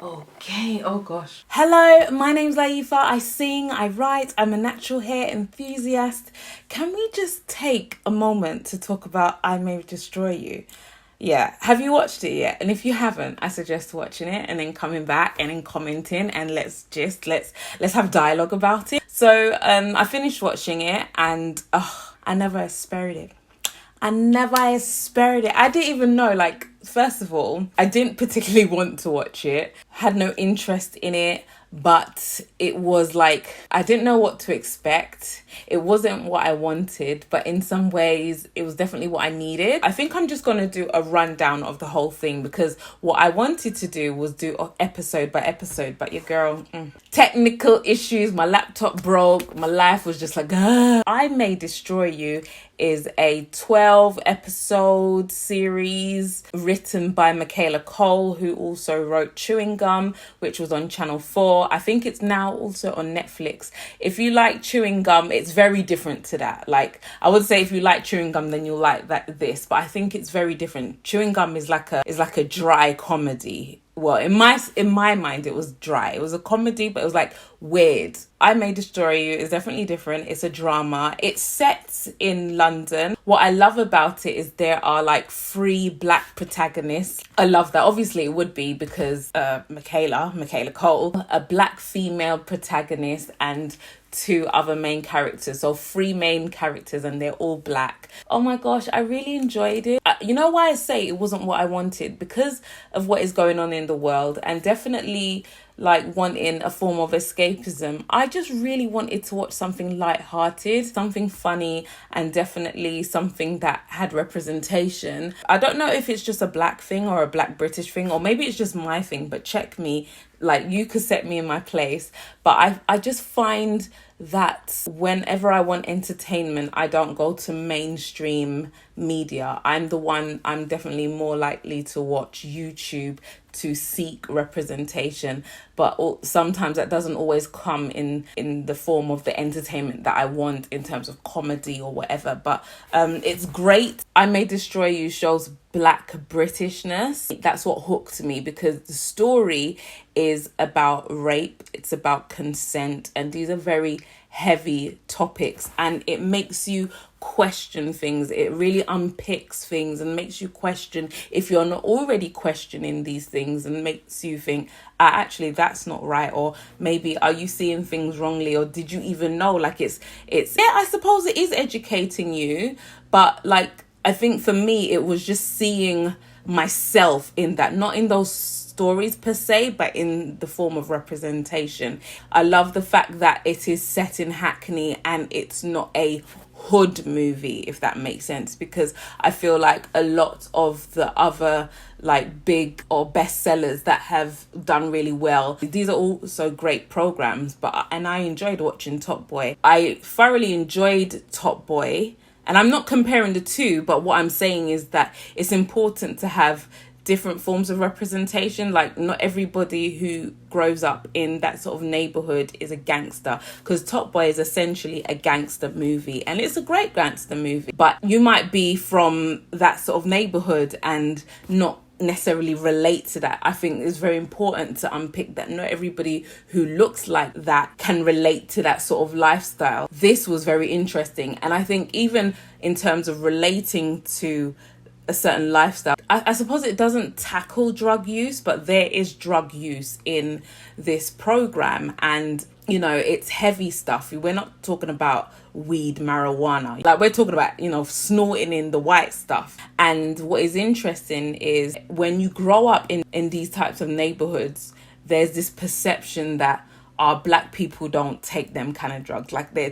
Okay, oh gosh. Hello, my name's Layefa. I sing, I write, I'm a natural hair enthusiast. Can we just take a moment to talk about I May Destroy You? Yeah, have you watched it yet? And if you haven't, I suggest watching it and then coming back and then commenting and let's have dialogue about it. So I finished watching it and I never aspired it. I never aspired it. I didn't even know, like, first of all, I didn't particularly want to watch it, had no interest in it, but it was like, I didn't know what to expect. It wasn't what I wanted, but in some ways, it was definitely what I needed. I think I'm just going to do a rundown of the whole thing because what I wanted to do was do episode by episode, but your girl, technical issues, my laptop broke, my life was just like, I May Destroy You is a 12 episode series written by Michaela Cole, who also wrote Chewing Gum, which was on Channel 4. I think it's now also on Netflix. If you like Chewing Gum, it's very different to that. Like, I would say if you like Chewing Gum, then you'll like this, but I think it's very different. Chewing Gum is like a dry comedy. Well, in my mind, it was dry. It was a comedy, but it was like weird. I May Destroy You is definitely different. It's a drama. It's set in London. What I love about it is there are like 3 black protagonists. I love that. Obviously, it would be because Michaela Cole, a black female protagonist and 2 other main characters. So 3 main characters and they're all black. Oh my gosh, I really enjoyed it. You know why I say it wasn't what I wanted? Because of what is going on in the world and definitely like wanting a form of escapism. I just really wanted to watch something light-hearted, something funny, and definitely something that had representation. I don't know if it's just a black thing or a black British thing, or maybe it's just my thing, but check me. Like, you could set me in my place. But I just find that whenever I want entertainment, I don't go to mainstream media. I'm definitely more likely to watch YouTube to seek representation, but sometimes that doesn't always come in the form of the entertainment that I want in terms of comedy or whatever. But it's great. I May Destroy You shows black Britishness. That's what hooked me, because the story is about rape, it's about consent, and these are very heavy topics, and it makes you question things. It really unpicks things and makes you question if you're not already questioning these things, and makes you think, actually that's not right, or maybe are you seeing things wrongly, or did you even know? Like it's yeah, I suppose it is educating you, but like I think for me it was just seeing myself in that, not in those stories per se, but in the form of representation. I love the fact that it is set in Hackney and it's not a hood movie, if that makes sense, because I feel like a lot of the other like big or bestsellers that have done really well, these are also great programs, and I enjoyed watching Top Boy. I thoroughly enjoyed Top Boy, and I'm not comparing the two, but what I'm saying is that it's important to have different forms of representation. Like, not everybody who grows up in that sort of neighborhood is a gangster, because Top Boy is essentially a gangster movie, and it's a great gangster movie, but you might be from that sort of neighborhood and not necessarily relate to that. I think it's very important to unpick that not everybody who looks like that can relate to that sort of lifestyle. This was very interesting, and I think even in terms of relating to a certain lifestyle, I suppose it doesn't tackle drug use, but there is drug use in this program, and you know, it's heavy stuff. We're not talking about weed, marijuana, like we're talking about, you know, snorting in the white stuff. And what is interesting is when you grow up in these types of neighborhoods, there's this perception that our black people don't take them kind of drugs, like they're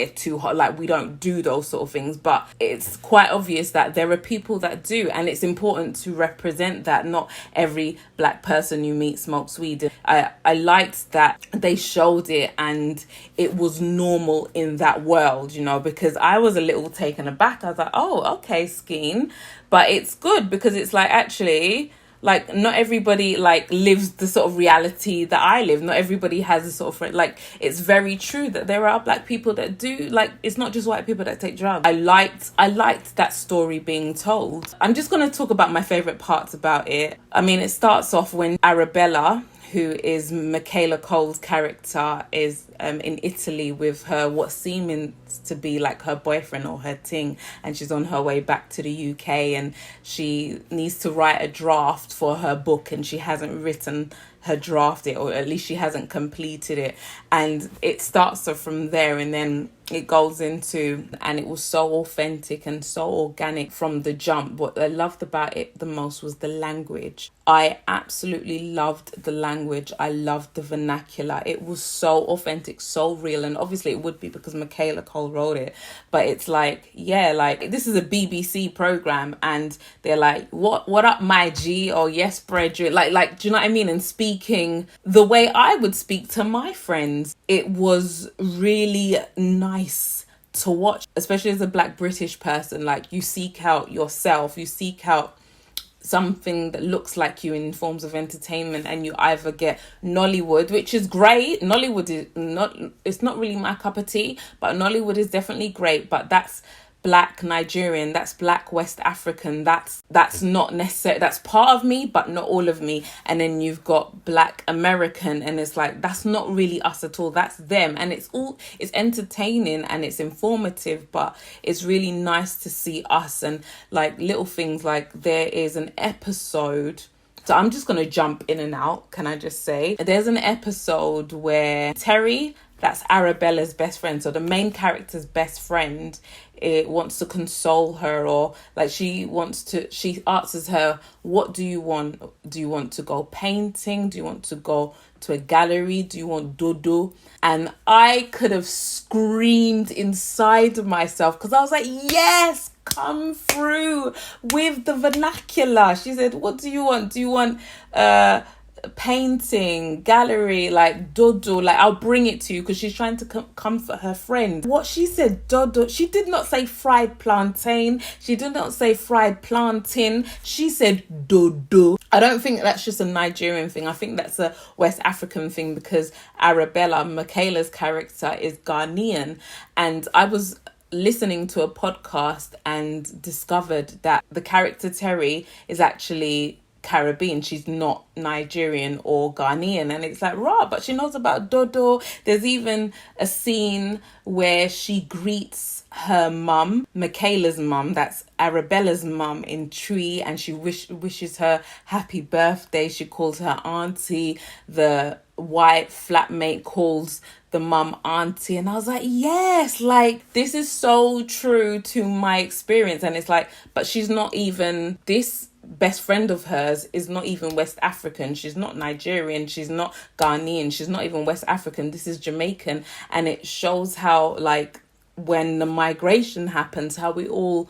too hot, like we don't do those sort of things. But it's quite obvious that there are people that do, and it's important to represent that not every black person you meet smokes weed. I liked that they showed it and it was normal in that world, you know, because I was a little taken aback. I was like, oh, okay, Skeen. But it's good because it's like, actually, like, not everybody like lives the sort of reality that I live. Not everybody has a sort of, like, it's very true that there are black people that do, like, it's not just white people that take drugs. I liked that story being told. I'm just going to talk about my favorite parts about it. I mean, it starts off when Arabella, who is Michaela Cole's character, is in Italy with her what seeming to be like her boyfriend or her ting, and she's on her way back to the UK, and she needs to write a draft for her book, and she hasn't written her draft it, or at least she hasn't completed it, and it starts her from there, and then it goes into, and it was so authentic and so organic from the jump. What I loved about it the most was the language. I absolutely loved the language. I loved the vernacular. It was so authentic, so real, and obviously it would be because Michaela Cole wrote it, but it's like, yeah, like this is a BBC program, and they're like, what up my G, or yes brethren, like do you know what I mean? And speaking the way I would speak to my friends. It was really nice to watch, especially as a Black British person. Like, you seek out yourself, you seek out something that looks like you in forms of entertainment, and you either get Nollywood, which is great. Nollywood is not, it's not really my cup of tea, but Nollywood is definitely great, but that's Black Nigerian, that's Black West African, that's not necessary, that's part of me but not all of me. And then you've got Black American, and it's like, that's not really us at all, that's them. And it's entertaining and it's informative, but it's really nice to see us. And like little things, like there is an episode, so I'm just going to jump in and out, can I just say, there's an episode where Terry, that's Arabella's best friend, so the main character's best friend, it wants to console her, or like she asks her, what do you want? Do you want to go painting? Do you want to go to a gallery? Do you want dodo? And I could have screamed inside myself, because I was like, yes, come through with the vernacular. She said, what do you want? Do you want painting, gallery, like dodo, like I'll bring it to you, because she's trying to comfort her friend. What she said, dodo, she did not say fried plantain, she did not say fried plantain, she said dodo. I don't think that's just a Nigerian thing, I think that's a West African thing, because Arabella, Michaela's character, is Ghanaian. And I was listening to a podcast and discovered that the character Terry is actually Caribbean, she's not Nigerian or Ghanaian. And it's like, rah, but she knows about dodo. There's even a scene where she greets her mum, Michaela's mum, that's Arabella's mum, in tree, and she wishes her happy birthday. She calls her auntie. The white flatmate calls the mum auntie, and I was like, yes, like this is so true to my experience. And it's like, but she's not even, this best friend of hers is not even West African, she's not Nigerian, she's not Ghanaian, she's not even West African, this is Jamaican. And it shows how, like, when the migration happens, how we all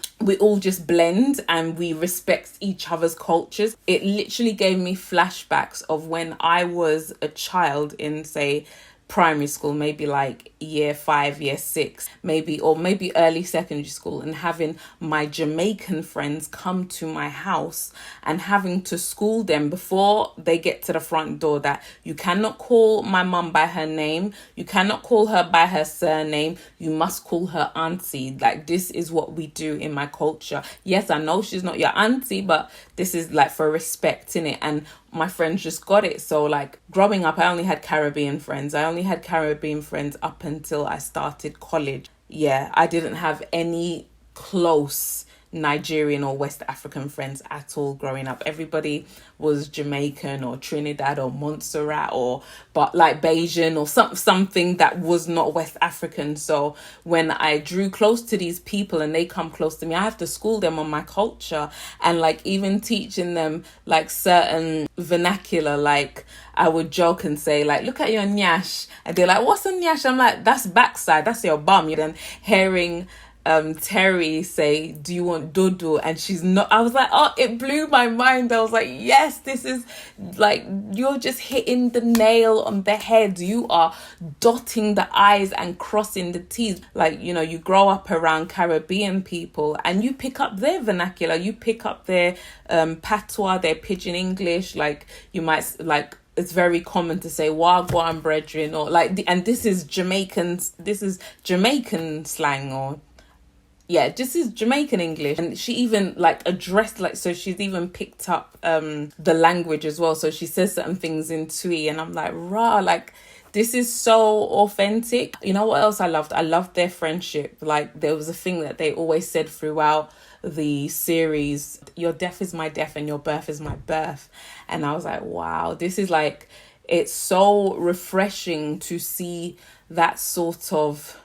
just blend and we respect each other's cultures. It literally gave me flashbacks of when I was a child in, say, primary school, maybe like year 5, year 6, maybe early secondary school, and having my Jamaican friends come to my house and having to school them before they get to the front door that you cannot call my mum by her name, you cannot call her by her surname, you must call her auntie. Like, this is what we do in my culture. Yes, I know she's not your auntie, but this is like for respect, innit? And my friends just got it. So like growing up, I only had Caribbean friends. I only had Caribbean friends up until I started college. Yeah, I didn't have any close Nigerian or West African friends at all growing up. Everybody was Jamaican or Trinidad or Montserrat or but like Bajan or something that was not West African. So when I drew close to these people and they come close to me, I have to school them on my culture, and like even teaching them like certain vernacular. Like I would joke and say like, look at your nyash, and they're like, what's a nyash? I'm like, that's backside, that's your bum. Then hearing Terry say, do you want dodo? And she's not, I was like, oh, it blew my mind. I was like, yes, this is like, you're just hitting the nail on the head. You are dotting the I's and crossing the T's. Like, you know, you grow up around Caribbean people and you pick up their vernacular, you pick up their patois, their pidgin English. Like you might like, it's very common to say wagwan brethren, or like and this is Jamaican slang, or yeah, just is Jamaican English. And she even like addressed, like, so she's even picked up the language as well. So she says certain things in Twi, and I'm like, rah, like, this is so authentic. You know what else I loved? I loved their friendship. Like, there was a thing that they always said throughout the series: your death is my death and your birth is my birth. And I was like, wow, this is like, it's so refreshing to see that sort of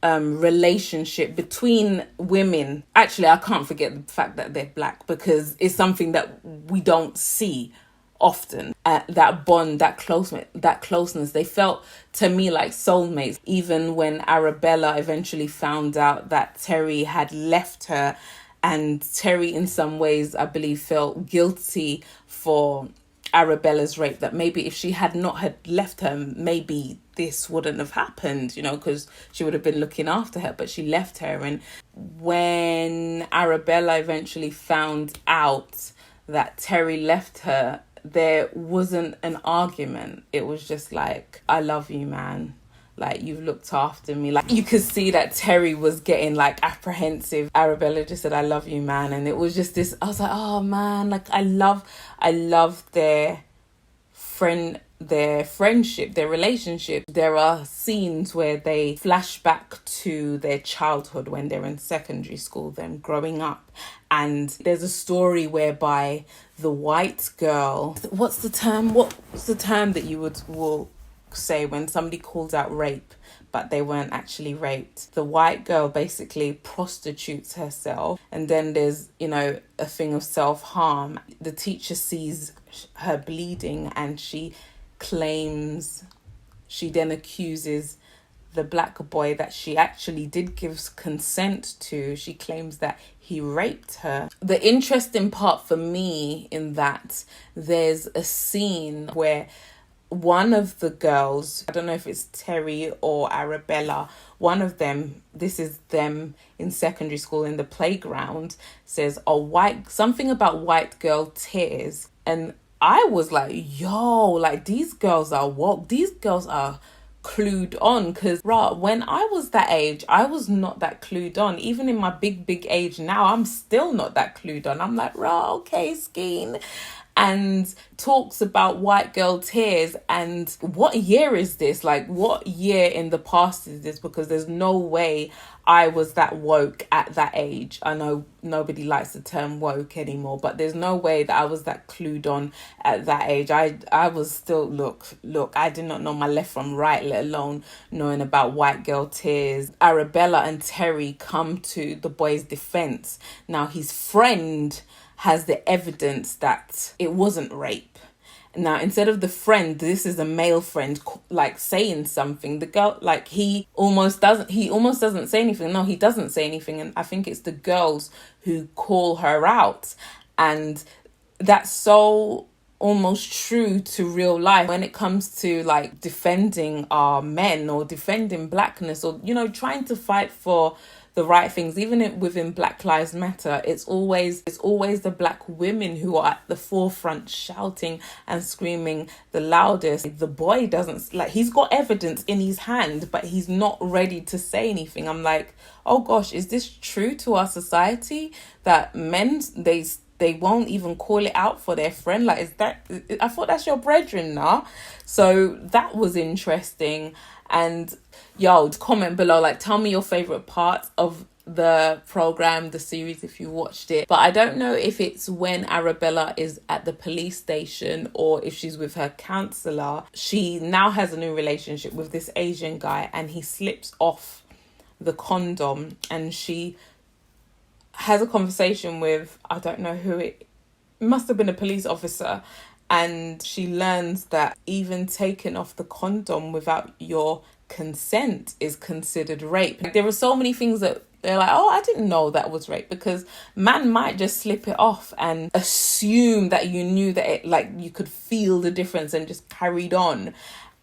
relationship between women. Actually, I can't forget the fact that they're black, because it's something that we don't see often. That bond, that closeness, they felt to me like soulmates. Even when Arabella eventually found out that Terry had left her, and Terry in some ways, I believe, felt guilty for Arabella's rape, that maybe if she had not had left her, maybe this wouldn't have happened, you know, because she would have been looking after her, but she left her. And when Arabella eventually found out that Terry left her, there wasn't an argument. It was just like, I love you, man. Like, you've looked after me. Like, you could see that Terry was getting like apprehensive. Arabella just said, I love you, man. And it was just this, I was like, oh man, like, I love their friendship, their relationship. There are scenes where they flash back to their childhood when they're in secondary school, them growing up. And there's a story whereby the white girl, what's the term that you will say when somebody calls out rape but they weren't actually raped? The white girl basically prostitutes herself, and then there's, you know, a thing of self-harm. The teacher sees her bleeding, and she then accuses the black boy that she actually did give consent to. She claims that he raped her. The interesting part for me in that, there's a scene where one of the girls, I don't know if it's Terry or Arabella, one of them, this is them in secondary school in the playground, says something about white girl tears. And I was like, yo, like, these girls are woke. These girls are clued on, because when I was that age, I was not that clued on. Even in my big age now, I'm still not that clued on. I'm like, okay, Skeen. And talks about white girl tears. And what year is this? Like, what year in the past is this? Because there's no way I was that woke at that age. I know nobody likes the term woke anymore, but there's no way that I was that clued on at that age. I was still, look, I did not know my left from right, let alone knowing about white girl tears. Arabella and Terry come to the boy's defense. Now, his friend has the evidence that it wasn't rape. Now, instead of the friend, this is a male friend, like, saying something. The girl, like, he almost doesn't say anything. No, he doesn't say anything. And I think it's the girls who call her out. And that's so almost true to real life when it comes to, like, defending our men or defending blackness, or, you know, trying to fight for the right things. Even within Black Lives Matter, it's always the black women who are at the forefront, shouting and screaming the loudest. The boy doesn't, like, he's got evidence in his hand, but he's not ready to say anything. I'm like, oh gosh, is this true to our society, that men, they won't even call it out for their friend? Like, is that, I thought that's your brethren now. So that was interesting. And yo, comment below, like, tell me your favorite parts of the program, the series, if you watched it. But I don't know if it's when Arabella is at the police station or if she's with her counselor. She now has a new relationship with this Asian guy, and he slips off the condom, and she has a conversation with, I don't know who it must have been, a police officer. And she learns that even taking off the condom without your consent is considered rape. Like, there are so many things that they're like, oh, I didn't know that was rape, because man might just slip it off and assume that you knew that it, like, you could feel the difference and just carried on.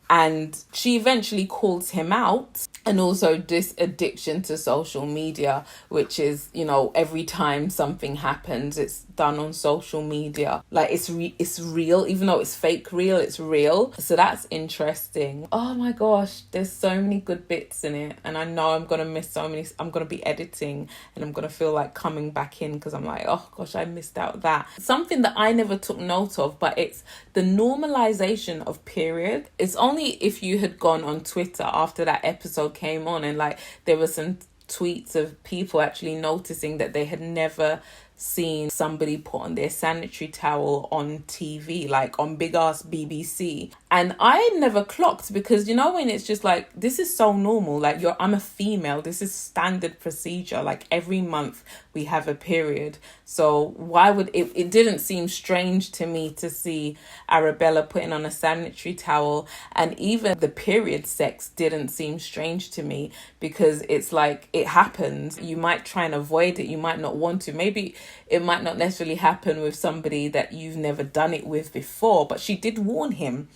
And she eventually calls him out, And also this addiction to social media, which is, you know, every time something happens, it's done on social media. Like it's real, even though it's fake real, it's real. So that's interesting. Oh my gosh, there's so many good bits in it, and I know I'm gonna miss so many. I'm gonna be editing and I'm gonna feel like coming back in because I'm like, oh gosh, I missed out that. Something that I never took note of, but it's the normalization of period. It's only if you had gone on Twitter after that episode came on and like there were some tweets of people actually noticing that they had never seen somebody put on their sanitary towel on TV, like on big ass BBC. And I never clocked because, you know, when it's just like, this is so normal, like I'm a female, this is standard procedure, like every month we have a period. So why would it didn't seem strange to me to see Arabella putting on a sanitary towel, and even the period sex didn't seem strange to me because it's like it happens. You might try and avoid it, you might not want to. Maybe it might not necessarily happen with somebody that you've never done it with before, but she did warn him.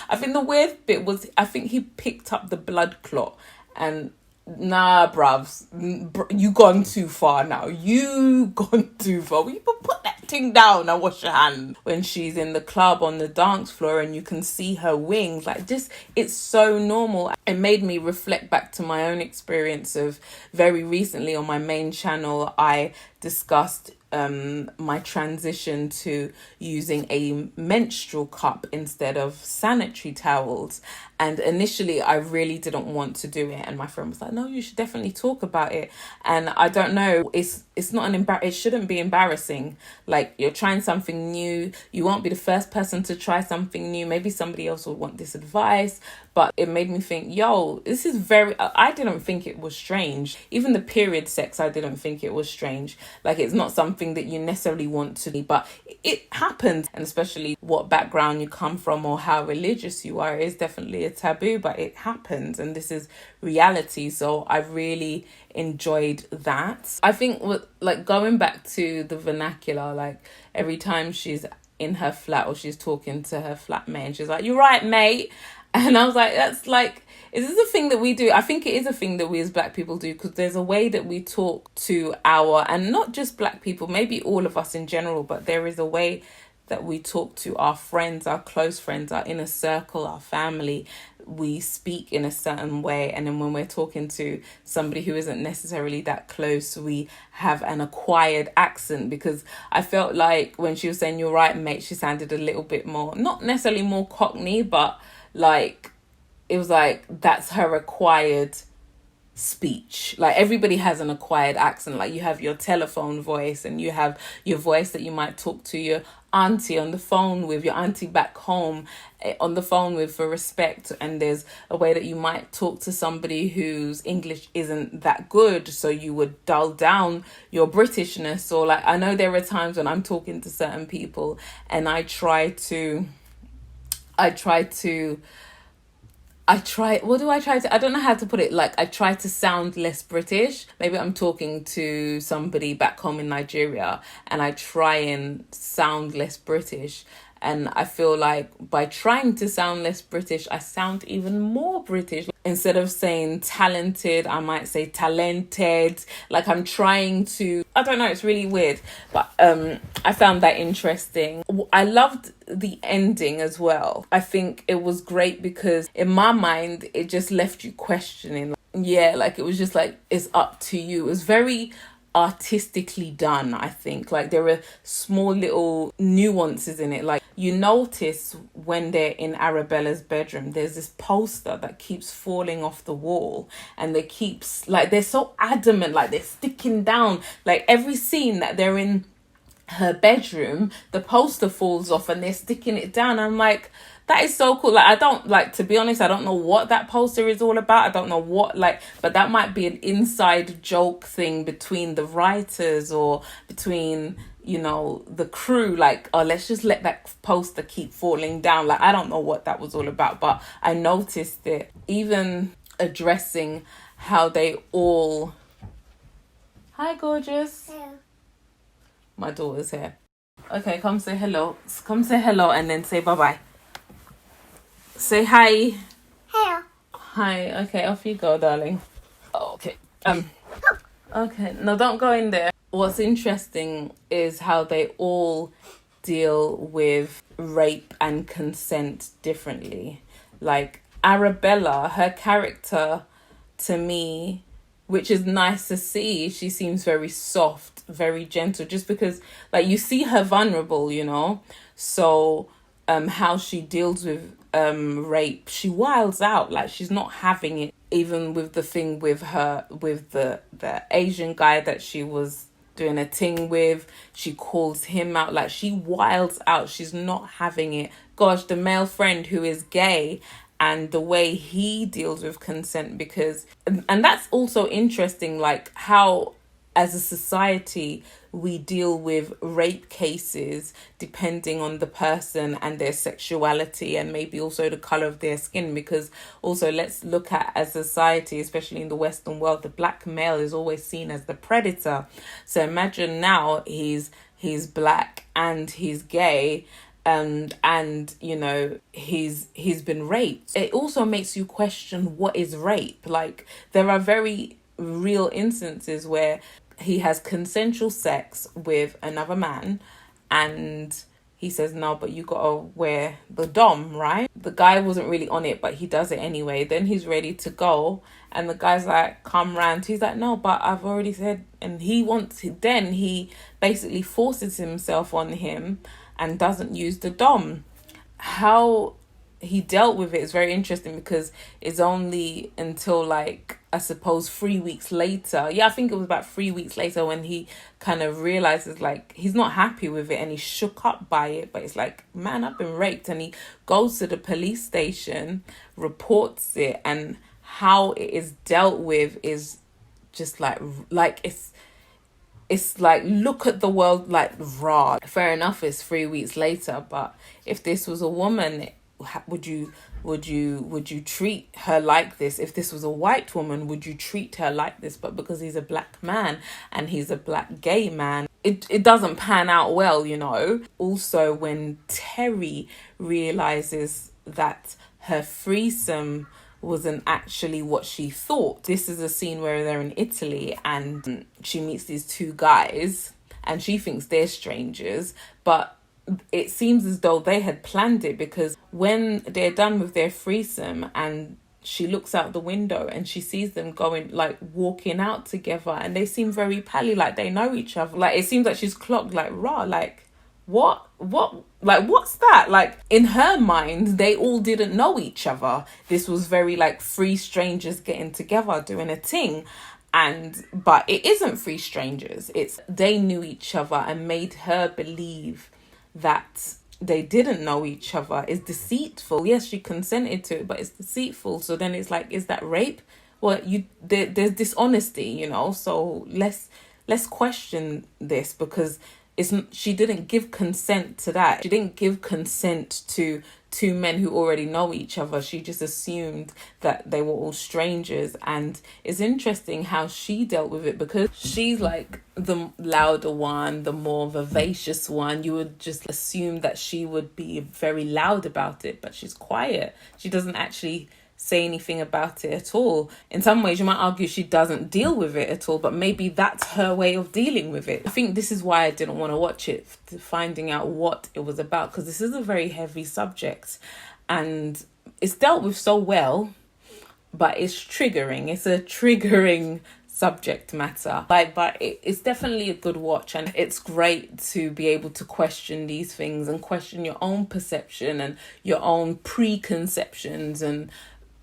I think the weird bit was, I think he picked up the blood clot and nah, bruvs, you gone too far now. You gone too far. You put that thing down and wash your hands. When she's in the club on the dance floor and you can see her wings, like just, it's so normal. It made me reflect back to my own experience of very recently on my main channel. I discussed my transition to using a menstrual cup instead of sanitary towels, and initially I really didn't want to do it, and my friend was like, no, you should definitely talk about it. And I don't know, it's not it shouldn't be embarrassing. Like, you're trying something new, you won't be the first person to try something new, maybe somebody else will want this advice. But it made me think, yo, this is I didn't think it was strange. Even the period sex, I didn't think it was strange. Like, it's not something that you necessarily want to do, but it happens. And especially what background you come from or how religious you are, it is definitely a taboo, but it happens. And this is reality. So I really enjoyed that. I think like going back to the vernacular, like every time she's in her flat or she's talking to her flatmate and she's like, you're right, mate. And I was like, that's like, is this a thing that we do? I think it is a thing that we as Black people do, because there's a way that we talk to and not just Black people, maybe all of us in general, but there is a way that we talk to our friends, our close friends, our inner circle, our family. We speak in a certain way, and then when we're talking to somebody who isn't necessarily that close, we have an acquired accent. Because I felt like when she was saying, you're right, mate, she sounded a little bit more, not necessarily more Cockney, but like it was like that's her acquired speech. Like, everybody has an acquired accent. Like, you have your telephone voice, and you have your voice that you might talk to your auntie on the phone with, your auntie back home on the phone with, for respect. And there's a way that you might talk to somebody whose English isn't that good, so you would dull down your Britishness. Or like, I know there are times when I'm talking to certain people and I try, I don't know how to put it. Like, I try to sound less British. Maybe I'm talking to somebody back home in Nigeria and I try and sound less British. And I feel like by trying to sound less British, I sound even more British. Instead of saying talented, I might say talented. Like, I'm trying to, I don't know, it's really weird. But I found that interesting. I loved the ending as well. I think it was great because in my mind, it just left you questioning. Yeah, like, it was just like, it's up to you. It was very artistically done, I think. Like, there were small little nuances in it. Like, you notice when they're in Arabella's bedroom, there's this poster that keeps falling off the wall, and they're so adamant, like they're sticking down. Like, every scene that they're in her bedroom, the poster falls off and they're sticking it down. I'm like, that is so cool. Like, I don't, like, to be honest, I don't know what that poster is all about. I don't know what, like, but that might be an inside joke thing between the writers or between, you know, the crew. Like, oh, let's just let that poster keep falling down. Like, I don't know what that was all about, but I noticed it. Even addressing how they all... Hi, gorgeous. Hello. My daughter's here. Okay, come say hello. Come say hello and then say bye-bye. Say hi. Hello. Hi. Okay, off you go, darling. Oh, okay. Okay. No, don't go in there. What's interesting is how they all deal with rape and consent differently. Like Arabella, her character, to me, which is nice to see, she seems very soft, very gentle, just because like you see her vulnerable, you know. So how she deals with rape, she wilds out, like she's not having it. Even with the thing with her, with the Asian guy that she was doing a thing with, she calls him out, like she wilds out, she's not having it. Gosh, the male friend who is gay, and the way he deals with consent, because and that's also interesting, like how as a society we deal with rape cases depending on the person and their sexuality, and maybe also the color of their skin. Because also, let's look at, as a society, especially in the Western world, the black male is always seen as the predator. So imagine now he's black and he's gay, and you know, he's been raped. It also makes you question, what is rape? Like, there are very real instances where he has consensual sex with another man, and he says, no, but you gotta wear the dom, right? The guy wasn't really on it, but he does it anyway. Then he's ready to go, and the guy's like, come round. He's like, no, but I've already said. And he wants, then he basically forces himself on him and doesn't use the dom. How he dealt with it is very interesting, because it's only until, like, I suppose 3 weeks later, I think it was about 3 weeks later, when he kind of realizes, like, he's not happy with it and he's shook up by it. But it's like, man, I've been raped. And he goes to the police station, reports it, and how it is dealt with is just like it's like, look at the world, like, raw. Fair enough, it's 3 weeks later, but if this was a woman, would you treat her like this? If this was a white woman, would you treat her like this? But because he's a black man and he's a black gay man, it doesn't pan out well, you know. Also, when Terry realizes that her threesome wasn't actually what she thought. This is a scene where they're in Italy and she meets these two guys and she thinks they're strangers, but it seems as though they had planned it, because when they're done with their threesome and she looks out the window and she sees them going, like, walking out together, and they seem very pally, like they know each other. Like, it seems like she's clocked, like, raw, like, what, like, what's that? Like, in her mind, they all didn't know each other. This was very, like, three strangers getting together, doing a thing. But it isn't three strangers. It's, they knew each other and made her believe that they didn't know each other. Is deceitful. Yes, she consented to it, but it's deceitful. So then it's like, is that rape? Well, there's dishonesty, you know. So let's question this, because she didn't give consent to that. She didn't give consent to two men who already know each other. She just assumed that they were all strangers. And it's interesting how she dealt with it, because she's like the louder one, the more vivacious one. You would just assume that she would be very loud about it, but she's quiet. She doesn't actually say anything about it at all. In some ways, you might argue she doesn't deal with it at all, but maybe that's her way of dealing with it. I think this is why I didn't want to watch it, finding out what it was about, because this is a very heavy subject and it's dealt with so well, but it's triggering. It's a triggering subject matter, but it's definitely a good watch, and it's great to be able to question these things and question your own perception and your own preconceptions, and,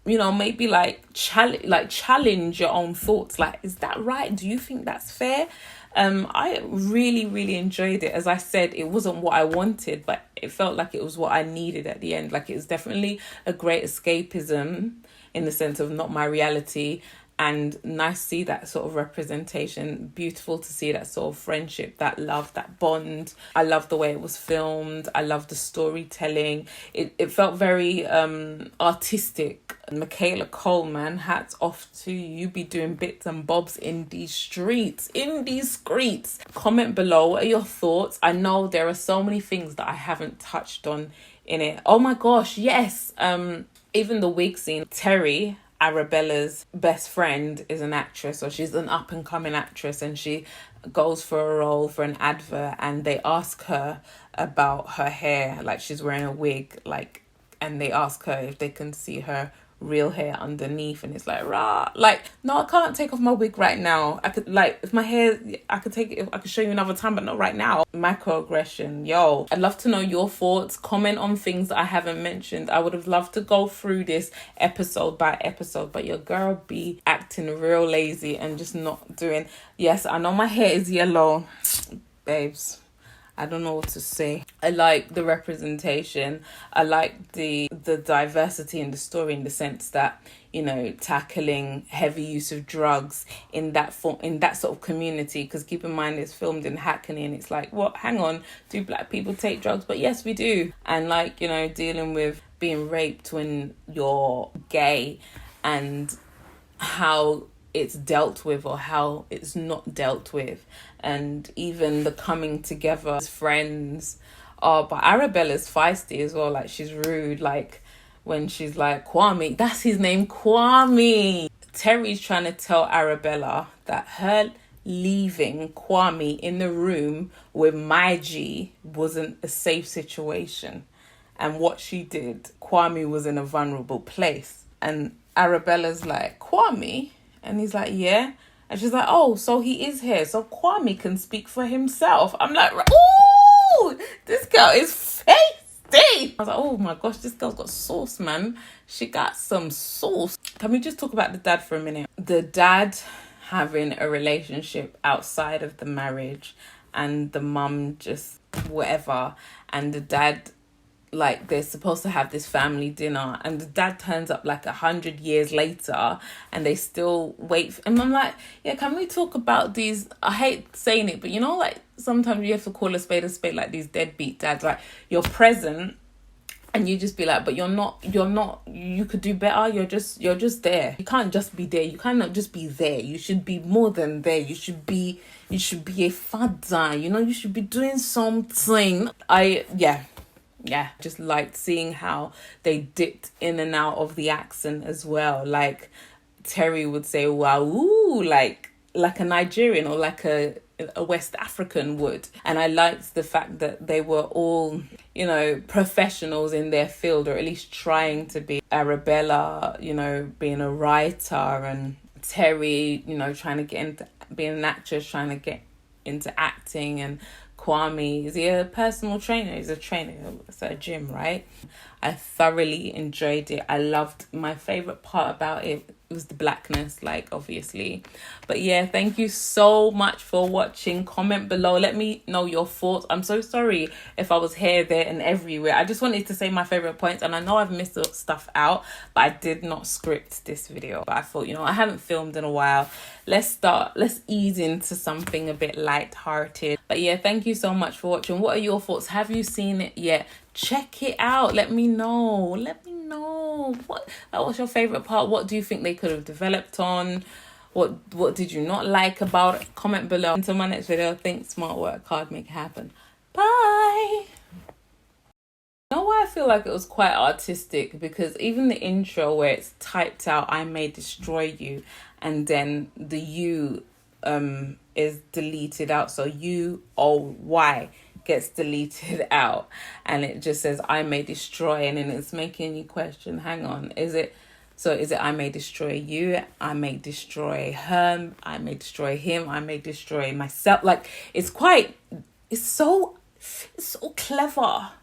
you know, maybe challenge your own thoughts. Like, is that right? Do you think that's fair? I really, really enjoyed it. As I said, it wasn't what I wanted, but it felt like it was what I needed at the end. Like, it was definitely a great escapism in the sense of not my reality, and nice to see that sort of representation. Beautiful to see that sort of friendship, that love, that bond. I love the way it was filmed. I love the storytelling. It felt very artistic. Michaela Coleman, hats off to you. You be doing bits and bobs in these streets. Comment below, what are your thoughts? I know there are so many things that I haven't touched on in it. Oh my gosh, yes. Even the wig scene, Terry, Arabella's best friend is an actress, or she's an up and coming actress, and she goes for a role for an advert, and they ask her about her hair, like she's wearing a wig, like, and they ask her if they can see her real hair underneath, and it's like, rah, like, no, I can't take off my wig right now. I could, like, if my hair, I could take it, I could show you another time, but not right now. Microaggression, yo. I'd love to know your thoughts. Comment on things that I haven't mentioned. I would have loved to go through this episode by episode, but your girl be acting real lazy and just not doing. Yes, I know my hair is yellow, babes. I don't know what to say. I like the representation. I like the diversity in the story, in the sense that, you know, tackling heavy use of drugs in that form, in that sort of community. Because keep in mind, it's filmed in Hackney, and it's like, what? Hang on, do black people take drugs? But yes, we do. And like, you know, dealing with being raped when you're gay, and how it's dealt with or how it's not dealt with, and even the coming together as friends. Oh, but Arabella's feisty as well. Like, she's rude, like when she's like, Kwame, that's his name, Kwame. Terry's trying to tell Arabella that her leaving Kwame in the room with my G wasn't a safe situation, and what she did, Kwame was in a vulnerable place. And Arabella's like, Kwame? And he's like, yeah. And she's like, oh, so he is here, so Kwame can speak for himself. I'm like, ooh, this girl is feisty. I was like, oh my gosh, this girl's got sauce, man. She got some sauce. Can we just talk about the dad for a minute? The dad having a relationship outside of the marriage, and the mum just whatever. And the dad, like, they're supposed to have this family dinner, and the dad turns up like 100 years later, and they still wait. And I'm like, yeah, can we talk about these? I hate saying it, but you know, like, sometimes you have to call a spade, like these deadbeat dads. Like, you're present, and you just be like, but you're not, you could do better. You're just there. You can't just be there. You cannot just be there. You should be more than there. You should be a father, you know, you should be doing something. Yeah, just liked seeing how they dipped in and out of the accent as well. Like, Terry would say, wow, ooh, like a Nigerian or like a West African would. And I liked the fact that they were all, you know, professionals in their field, or at least trying to be. Arabella, you know, being a writer, and Terry, you know, trying to get into being an actress, trying to get into acting. And Kwame, is he a personal trainer? He's a trainer. It's a gym, right? I thoroughly enjoyed it. I loved, my favorite part about it was the blackness, like, obviously. But yeah, thank you so much for watching. Comment below, let me know your thoughts. I'm so sorry if I was here, there and everywhere. I just wanted to say my favorite points, and I know I've missed stuff out, but I did not script this video. But I thought, you know, I haven't filmed in a while, let's ease into something a bit light-hearted. But yeah, thank you so much for watching. What are your thoughts? Have you seen it yet? Check it out. Let me know. What's your favorite part? What do you think they could have developed on? What did you not like about it? Comment below. Until my next video, think smart, work hard, make it happen. Bye. You know why I feel like it was quite artistic? Because even the intro, where it's typed out, I may destroy you, and then the U is deleted out, so UOY gets deleted out, and it just says I may destroy, and then it's making you question, hang on, is it I may destroy you, I may destroy her, I may destroy him, I may destroy myself? Like, it's so clever.